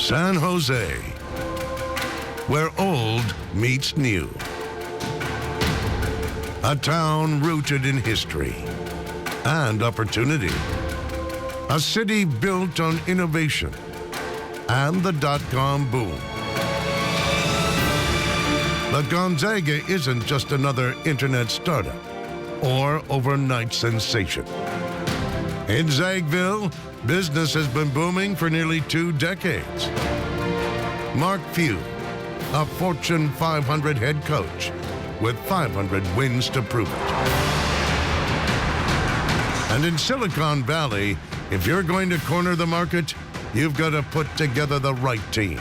San Jose, where old meets new. A town rooted in history and opportunity. A city built on innovation and the dot-com boom. But Gonzaga isn't just another internet startup or overnight sensation. In Zagville, business has been booming for nearly 2 decades. Mark Few, a Fortune 500 head coach with 500 wins to prove it. And in Silicon Valley, if you're going to corner the market, you've got to put together the right team.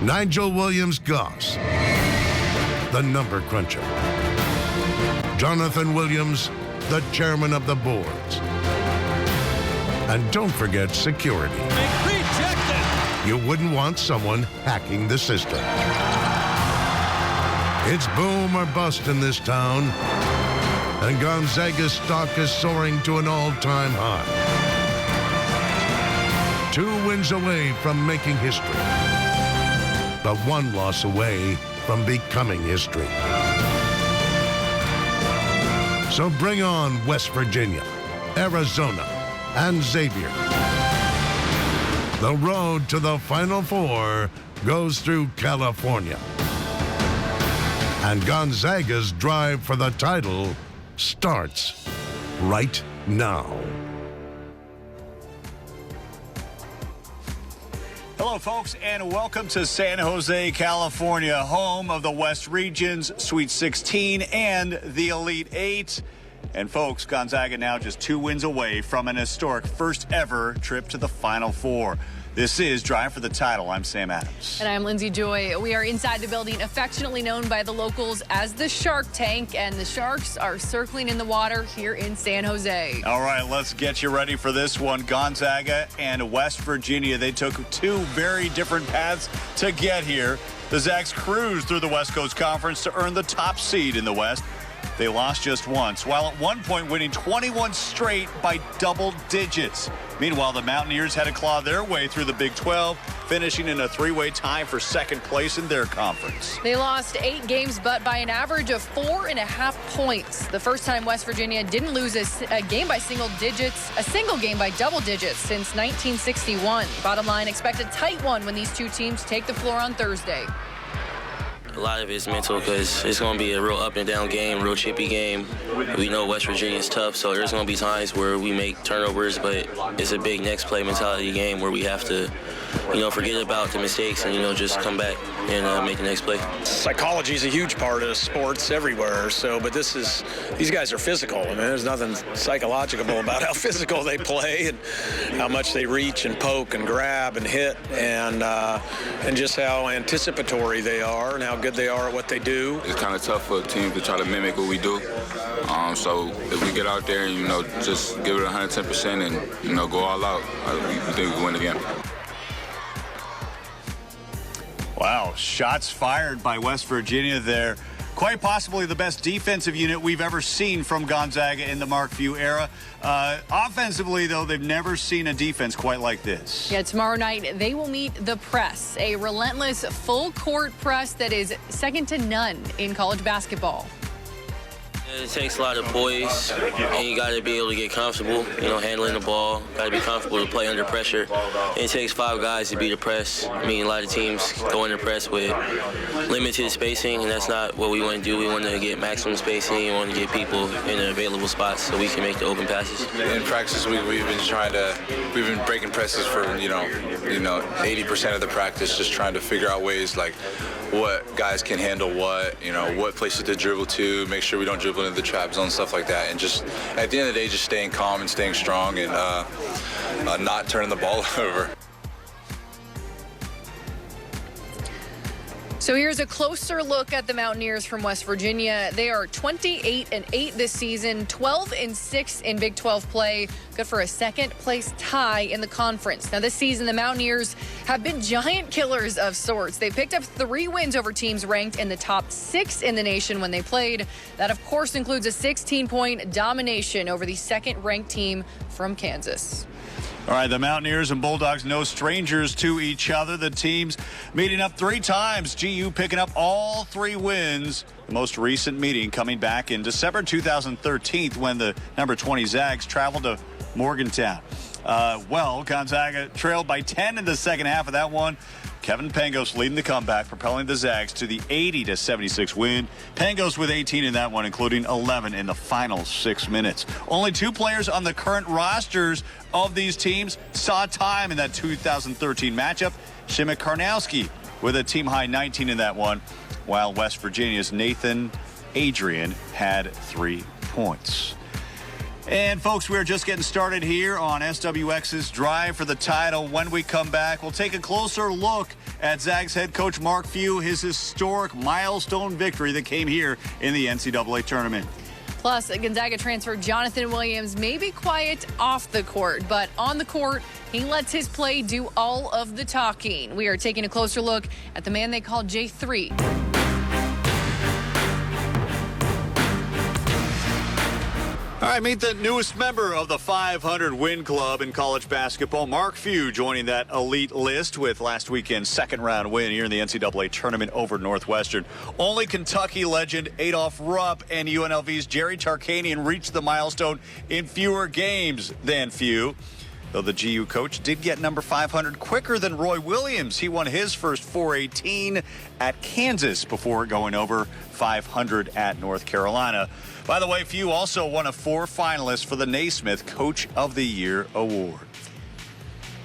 Nigel Williams-Goss, the number cruncher. Jonathan Williams, the chairman of the boards. And don't forget security. You wouldn't want someone hacking the system. It's boom or bust in this town, and Gonzaga's stock is soaring to an all-time high. 2 wins away from making history, but 1 loss away from becoming history. So bring on West Virginia, Arizona, and Xavier. The road to the Final Four goes through California. And Gonzaga's drive for the title starts right now. Hello, folks, and welcome to San Jose, California, home of the West Region's Sweet 16 and the Elite 8. And, folks, Gonzaga now just 2 wins away from an historic first-ever trip to the Final Four. This is Drive for the Title. I'm Sam Adams. And I'm Lindsay Joy. We are inside the building, affectionately known by the locals as the Shark Tank, and the Sharks are circling in the water here in San Jose. All right, let's get you ready for this one. Gonzaga and West Virginia, they took 2 very different paths to get here. The Zags cruised through the West Coast Conference to earn the top seed in the West. They lost just once, while at one point winning 21 straight by double digits. Meanwhile, the Mountaineers had to claw their way through the Big 12, finishing in a 3-way tie for 2nd place in their conference. They lost 8 games, but by an average of 4.5 points. The first time West Virginia didn't lose a game by single game by double digits since 1961. Bottom line, expect a tight one when these 2 teams take the floor on Thursday. A lot of it's mental because it's going to be a real up and down game, real chippy game. We know West Virginia is tough, so there's going to be times where we make turnovers, but it's a big next play mentality game where we have to, forget about the mistakes and, just come back and make the next play. Psychology is a huge part of sports everywhere, but these guys are physical. I mean, there's nothing psychological about how physical they play and how much they reach and poke and grab and hit and just how anticipatory they are and how good they are at what they do. It's kind of tough for a team to try to mimic what we do. So if we get out there and, just give it 110% and, go all out, we think we can win again. Wow, shots fired by West Virginia there. Quite possibly the best defensive unit we've ever seen from Gonzaga in the Mark Few era. Offensively, though, they've never seen a defense quite like this. Yeah, tomorrow night they will meet the press, a relentless full-court press that is second to none in college basketball. It takes a lot of poise, and you got to be able to get comfortable, handling the ball. Got to be comfortable to play under pressure. And it takes 5 guys to beat the press. I mean, a lot of teams go into press with limited spacing, and that's not what we want to do. We want to get maximum spacing. We want to get people in the available spots so we can make the open passes. In practice, we've been breaking presses for 80% of the practice, just trying to figure out ways like what guys can handle what places to dribble to, make sure we don't dribble into the trap zone, stuff like that. And just at the end of the day, just staying calm and staying strong and not turning the ball over. So here's a closer look at the Mountaineers from West Virginia. They are 28-8 this season, 12-6 in Big 12 play. Good for a 2nd place tie in the conference. Now this season, the Mountaineers have been giant killers of sorts. They picked up 3 wins over teams ranked in the top 6 in the nation when they played. That, of course, includes a 16-point domination over the 2nd-ranked team from Kansas. All right, the Mountaineers and Bulldogs no strangers to each other. The teams meeting up 3 times. GU picking up all 3 wins. The most recent meeting coming back in December 2013 when the number 20 Zags traveled to Morgantown. Gonzaga trailed by 10 in the second half of that one. Kevin Pangos leading the comeback, propelling the Zags to the 80-76 win. Pangos with 18 in that one, including 11 in the final 6 minutes. Only 2 players on the current rosters of these teams saw time in that 2013 matchup. Shimek Karnowski with a team-high 19 in that one, while West Virginia's Nathan Adrian had 3 points. And, folks, we're just getting started here on SWX's Drive for the Title. When we come back, we'll take a closer look at Zags head coach Mark Few, his historic milestone victory that came here in the NCAA tournament. Plus, Gonzaga transfer Jonathan Williams may be quiet off the court, but on the court, he lets his play do all of the talking. We are taking a closer look at the man they call J3. All right, meet the newest member of the 500 win club in college basketball, Mark Few, joining that elite list with last weekend's second-round win here in the NCAA tournament over Northwestern. Only Kentucky legend Adolph Rupp and UNLV's Jerry Tarkanian reached the milestone in fewer games than Few. Though the GU coach did get number 500 quicker than Roy Williams. He won his first 418 at Kansas before going over 500 at North Carolina. By the way, Few also one of 4 finalists for the Naismith Coach of the Year award.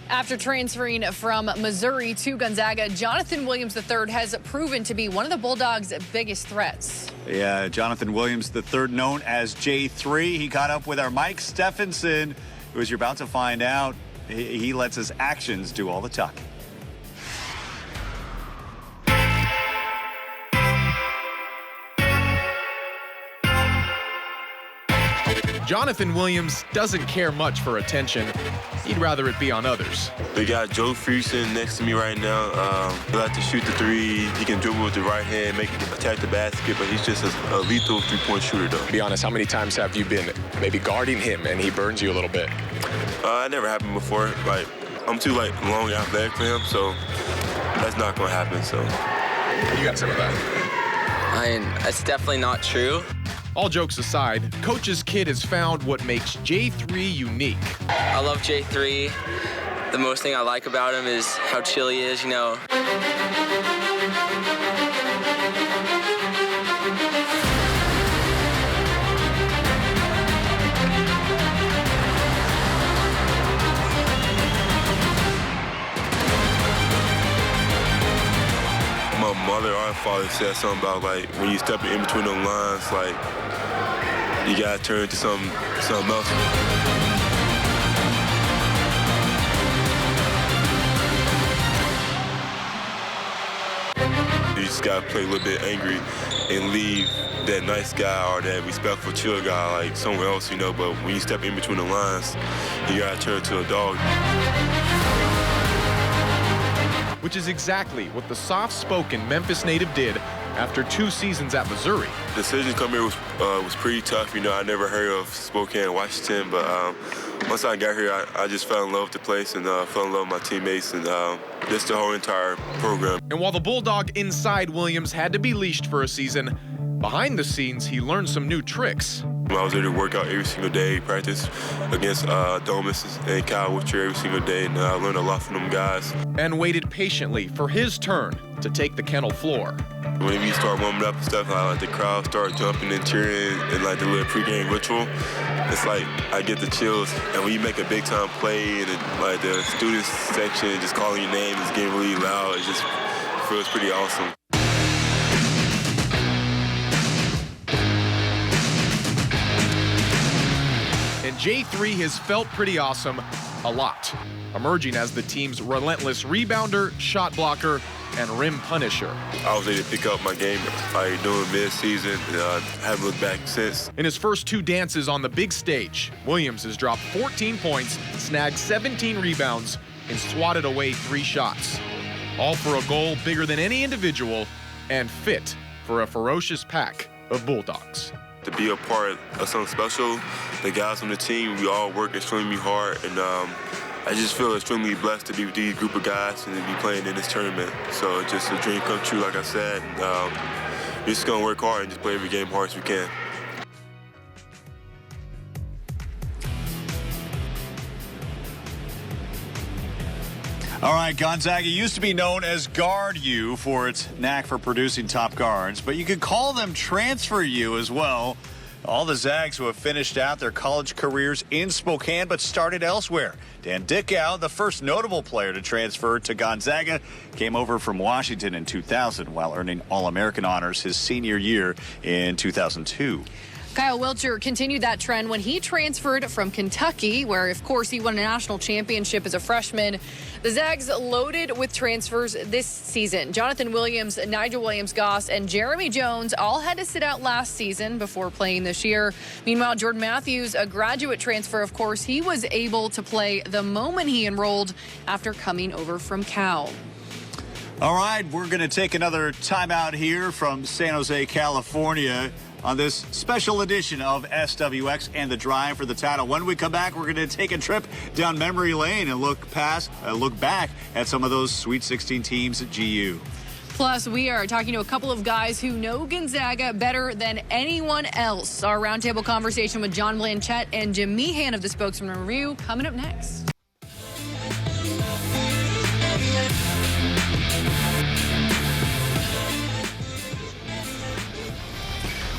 After transferring from Missouri to Gonzaga, Jonathan Williams III has proven to be one of the Bulldogs' biggest threats. Yeah, Jonathan Williams III, known as J3. He caught up with our Mike Stephenson, who, as you're about to find out, he lets his actions do all the talking. Jonathan Williams doesn't care much for attention. He'd rather it be on others. We got Joe Friesen next to me right now. He likes to shoot the 3. He can dribble with the right hand, attack the basket, but he's just a lethal 3-point shooter, though. To be honest, how many times have you been maybe guarding him and he burns you a little bit? It never happened before. Like, I'm too long and athletic for him, so that's not going to happen. So You got some of that. It's definitely not true. All jokes aside, Coach's kid has found what makes J3 unique. I love J3. The most thing I like about him is how chill he is, you know. my mother or my father said something about, like, when you step in between them lines, like, you got to turn to something else. You just got to play a little bit angry and leave that nice guy or that respectful, chill guy, like, somewhere else, you know. But when you step in between the lines, you got to turn to a dog. Which is exactly what the soft-spoken Memphis native did after 2 seasons at Missouri. The decision to come here was pretty tough. You know, I never heard of Spokane, Washington, but once I got here, I just fell in love with the place and fell in love with my teammates and just the whole entire program. And while the Bulldog inside Williams had to be leashed for a season, behind the scenes, he learned some new tricks. I was there to work out every single day, practice against Domus and Kyle Witcher every single day, and I learned a lot from them guys. And waited patiently for his turn to take the kennel floor. Whenever you start warming up and stuff, I like the crowd start jumping and cheering and like the little pregame ritual. It's like I get the chills. And when you make a big time play and like the students section just calling your name is getting really loud, it just feels pretty awesome. And J3 has felt pretty awesome a lot, emerging as the team's relentless rebounder, shot blocker, and rim punisher. I was able to pick up my game during mid-season, and I haven't looked back since. In his first 2 dances on the big stage, Williams has dropped 14 points, snagged 17 rebounds, and swatted away 3 shots. All for a goal bigger than any individual and fit for a ferocious pack of Bulldogs. To be a part of something special, the guys on the team, we all work extremely hard, and I just feel extremely blessed to be with these group of guys and to be playing in this tournament. So it's just a dream come true, like I said. We're just going to work hard and just play every game hard as we can. All right, Gonzaga used to be known as Guard U for its knack for producing top guards, but you could call them Transfer U as well. All the Zags who have finished out their college careers in Spokane but started elsewhere. Dan Dickau, the first notable player to transfer to Gonzaga, came over from Washington in 2000 while earning All-American honors his senior year in 2002. Kyle Wiltshire continued that trend when he transferred from Kentucky, where, of course, he won a national championship as a freshman. The Zags loaded with transfers this season. Jonathan Williams, Nigel Williams-Goss, and Jeremy Jones all had to sit out last season before playing this year. Meanwhile, Jordan Matthews, a graduate transfer, of course, he was able to play the moment he enrolled after coming over from Cal. All right, we're going to take another timeout here from San Jose, California, on this special edition of SWX and the Drive for the title. When we come back, we're going to take a trip down memory lane and look back at some of those Sweet 16 teams at GU. Plus, we are talking to a couple of guys who know Gonzaga better than anyone else. Our roundtable conversation with John Blanchette and Jim Meehan of the Spokesman-Review coming up next.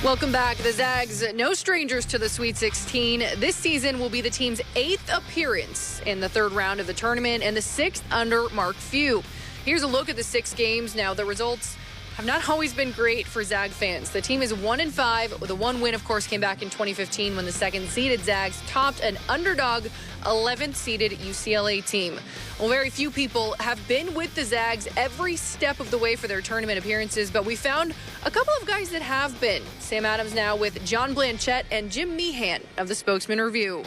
Welcome back. The Zags, no strangers to the Sweet 16. This season will be the team's 8th appearance in the 3rd round of the tournament and the 6th under Mark Few. Here's a look at the 6 games. Now, the results have not always been great for Zag fans. The team is 1-5. The one win, of course, came back in 2015 when the second-seeded Zags topped an underdog 11th-seeded UCLA team. Well, very few people have been with the Zags every step of the way for their tournament appearances, but we found a couple of guys that have been. Sam Adams now with John Blanchette and Jim Meehan of the Spokesman-Review.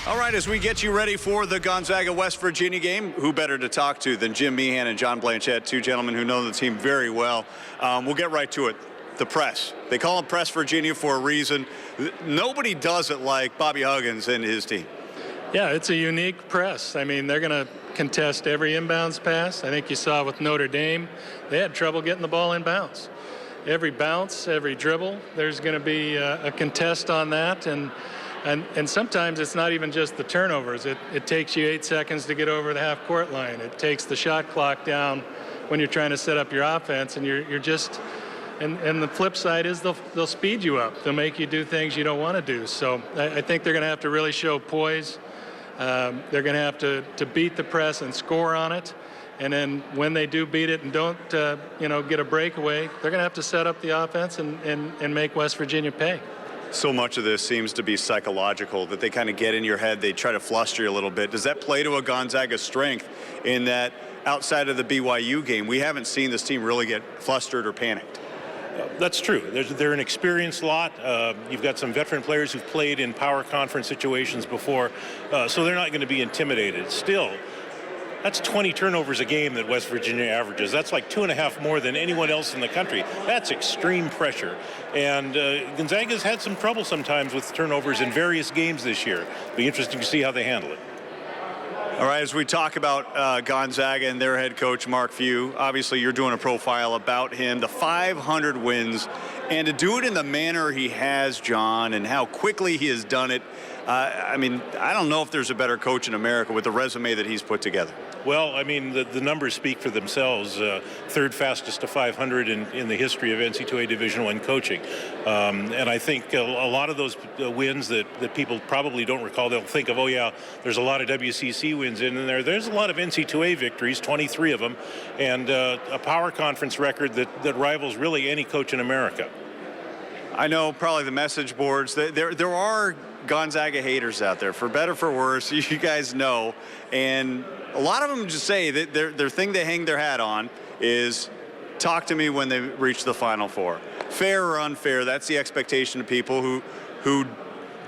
All right, as we get you ready for the Gonzaga-West Virginia game, who better to talk to than Jim Meehan and John Blanchette, two gentlemen who know the team very well. We'll get right to it. The press. They call them Press Virginia for a reason. Nobody does it like Bobby Huggins and his team. Yeah, it's a unique press. I mean, they're going to contest every inbounds pass. I think you saw with Notre Dame, they had trouble getting the ball in bounds. Every bounce, every dribble, there's going to be a contest on that. And sometimes it's not even just the turnovers. It takes you 8 seconds to get over the half-court line. It takes the shot clock down when you're trying to set up your offense, and you're just and the flip side is they'll speed you up. They'll make you do things you don't want to do. So I think they're going to have to really show poise. They're going to have to beat the press and score on it. And then when they do beat it and don't get a breakaway, they're going to have to set up the offense and make West Virginia pay. So much of this seems to be psychological, that they kind of get in your head, they try to fluster you a little bit. Does that play to a Gonzaga strength in that outside of the BYU game, we haven't seen this team really get flustered or panicked? That's true. They're an experienced lot. You've got some veteran players who've played in power conference situations before, so they're not going to be intimidated. Still, that's 20 turnovers a game that West Virginia averages. That's like 2.5 more than anyone else in the country. That's extreme pressure. And Gonzaga's had some trouble sometimes with turnovers in various games this year. It'll be interesting to see how they handle it. All right, as we talk about Gonzaga and their head coach, Mark Few, obviously you're doing a profile about him, the 500 wins, and to do it in the manner he has, John, and how quickly he has done it. I mean, I don't know if there's a better coach in America with the resume that he's put together. Well, I mean, the numbers speak for themselves. Third fastest to 500 in the history of NCAA Division I coaching. And I think a lot of those wins that people probably don't recall, they'll think of, oh, yeah, there's a lot of WCC wins in there. There's a lot of NCAA victories, 23 of them, and a power conference record that rivals really any coach in America. I know probably the message boards, there are Gonzaga haters out there, for better for worse, you guys know. And a lot of them just say that their thing they hang their hat on is talk to me when they reach the Final Four. Fair or unfair, that's the expectation of people who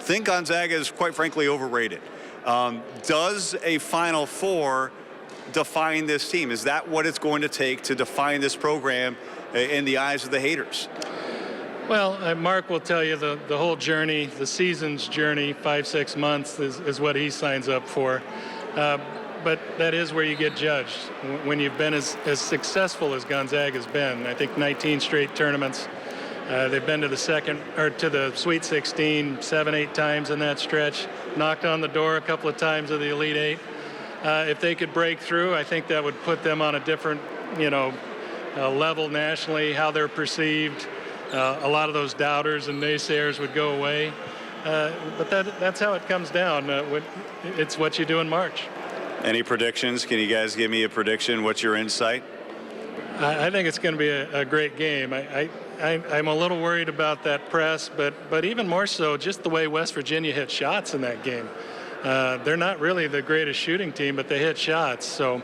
think Gonzaga is quite frankly overrated. Does a Final Four define this team? Is that what it's going to take to define this program in the eyes of the haters? Well, Mark will tell you the whole journey, the season's journey, 5-6 months is what he signs up for. But that is where you get judged. When you've been as successful as Gonzaga's been, I think 19 straight tournaments. They've been to the Sweet 16 7-8 times in that stretch, knocked on the door a couple of times of the Elite Eight. If they could break through, I think that would put them on a different, level nationally, how they're perceived. A lot of those doubters and naysayers would go away. But that's how it comes down. It's what you do in March. Any predictions? Can you guys give me a prediction? What's your insight? I think it's going to be a great game. I'm a little worried about that press, but even more so just the way West Virginia hit shots in that game. They're not really the greatest shooting team, but they hit shots. So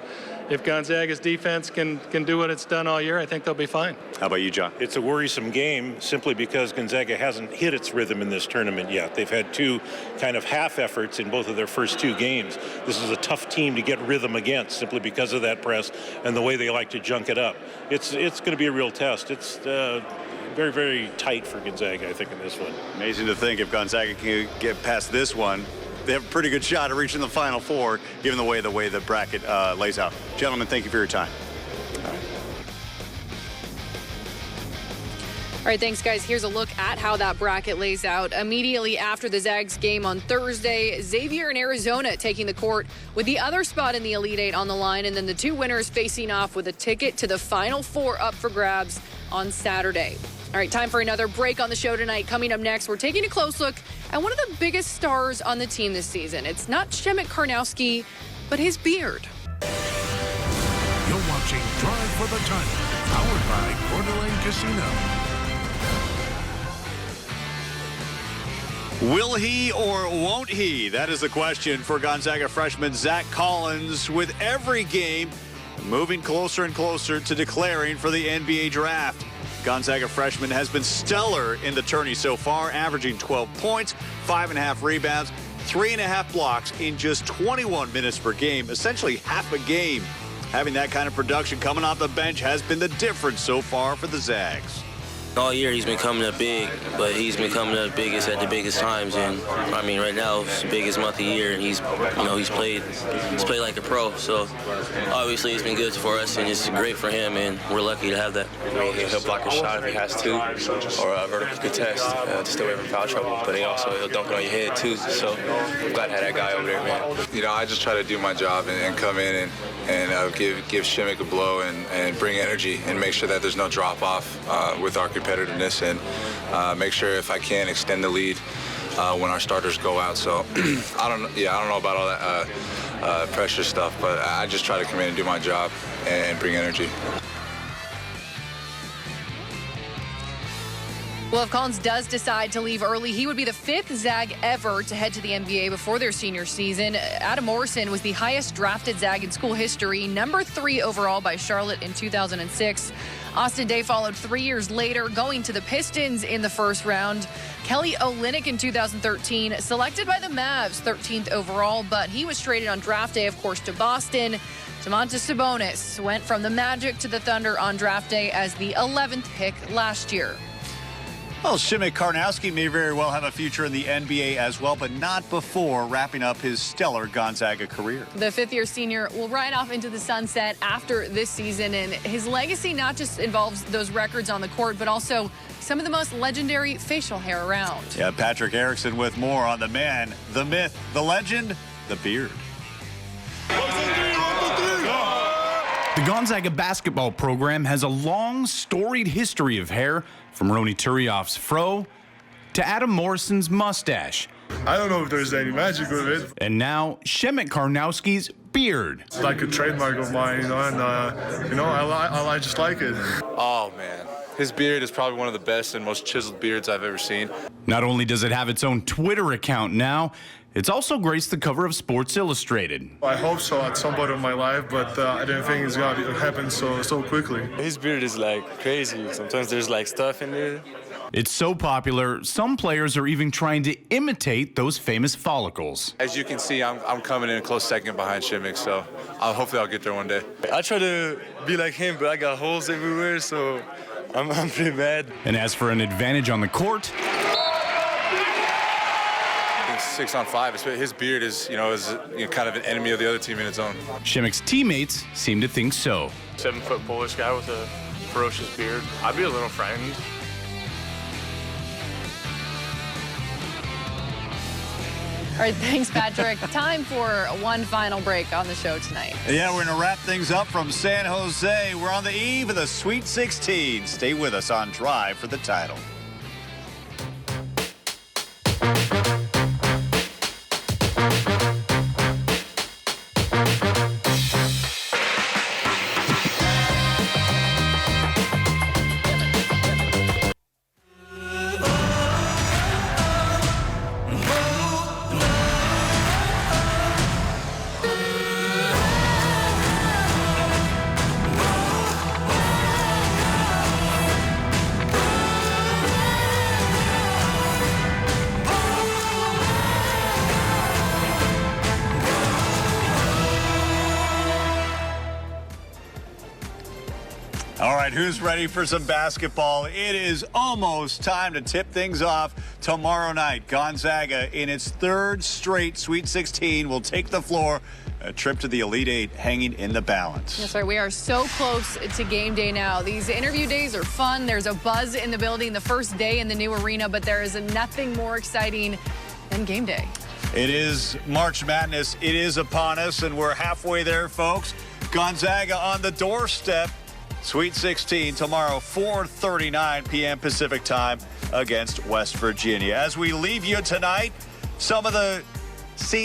if Gonzaga's defense can do what it's done all year, I think they'll be fine. How about you, John? It's a worrisome game simply because Gonzaga hasn't hit its rhythm in this tournament yet. They've had two kind of half efforts in both of their first two games. This is a tough team to get rhythm against simply because of that press and the way they like to junk it up. It's going to be a real test. It's very, very tight for Gonzaga, I think, in this one. Amazing to think if Gonzaga can get past this one, they have a pretty good shot at reaching the Final Four, given the way the bracket lays out. Gentlemen, thank you for your time. All right, thanks, guys. Here's a look at how that bracket lays out. Immediately after the Zags game on Thursday, Xavier and Arizona taking the court with the other spot in the Elite Eight on the line, and then the two winners facing off with a ticket to the Final Four up for grabs on Saturday. All right, time for another break on the show tonight. Coming up next, we're taking a close look at one of the biggest stars on the team this season. It's not Shemek Karnowski, but his beard. You're watching Drive for the Title, powered by Coeur d'Alene Casino. Will he or won't he? That is the question for Gonzaga freshman Zach Collins, with every game moving closer and closer to declaring for the NBA draft. Gonzaga freshman has been stellar in the tourney so far, averaging 12 points, 5.5 rebounds, 3.5 blocks in just 21 minutes per game, essentially half a game. Having that kind of production coming off the bench has been the difference so far for the Zags. All year he's been coming up big, but he's been coming up biggest at the biggest times. And I mean, right now it's the biggest month of the year, and he's played like a pro. So obviously it's been good for us, and it's great for him, and we're lucky to have that. I mean, he'll block a shot if he has to, or a vertical contest to stay away from foul trouble. But he'll dunk it on your head too. So I'm glad to have that guy over there, man. I just try to do my job and come in and give Shemek a blow and bring energy and make sure that there's no drop off with our competitiveness, and make sure if I can extend the lead when our starters go out. So I don't know about all that pressure stuff, but I just try to come in and do my job and bring energy. Well, if Collins does decide to leave early, he would be the 5th Zag ever to head to the NBA before their senior season. Adam Morrison was the highest drafted Zag in school history, number 3 overall by Charlotte in 2006. Austin Day followed 3 years later, going to the Pistons in the first round. Kelly Olynyk in 2013, selected by the Mavs, 13th overall, but he was traded on draft day, of course, to Boston. Domantas Sabonis went from the Magic to the Thunder on draft day as the 11th pick last year. Well, Shemek Karnowski may very well have a future in the NBA as well, but not before wrapping up his stellar Gonzaga career. The 5th-year senior will ride off into the sunset after this season, and his legacy not just involves those records on the court, but also some of the most legendary facial hair around. Yeah, Patrick Erickson with more on the man, the myth, the legend, the beard. The Gonzaga basketball program has a long, storied history of hair, from Rony Turioff's fro to Adam Morrison's mustache. I don't know if there's any magic with it. And now, Shemek Karnowski's beard. It's like a trademark of mine, and I just like it. Oh, man. His beard is probably one of the best and most chiseled beards I've ever seen. Not only does it have its own Twitter account now, it's also graced the cover of Sports Illustrated. I hope so at some point in my life, but I didn't think it's going to happen so quickly. His beard is like crazy. Sometimes there's like stuff in there. It's so popular, some players are even trying to imitate those famous follicles. As you can see, I'm coming in a close second behind Shemek, so hopefully I'll get there one day. I try to be like him, but I got holes everywhere, so I'm pretty mad. And as for an advantage on the court, 6-on-5. His beard is kind of an enemy of the other team in its own. Shimmick's teammates seem to think so. 7-foot Polish guy with a ferocious beard. I'd be a little frightened. All right, thanks, Patrick. Time for one final break on the show tonight. Yeah, we're going to wrap things up from San Jose. We're on the eve of the Sweet 16. Stay with us on Drive for the Title. All right, who's ready for some basketball? It is almost time to tip things off tomorrow night. Gonzaga, in its third straight Sweet 16, will take the floor. A trip to the Elite Eight hanging in the balance. That's right. We are so close to game day now. These interview days are fun. There's a buzz in the building the first day in the new arena, but there is nothing more exciting than game day. It is March Madness. It is upon us, and we're halfway there, folks. Gonzaga on the doorstep. Sweet 16 tomorrow, 4:39 p.m. Pacific time against West Virginia. As we leave you tonight, some of the scenes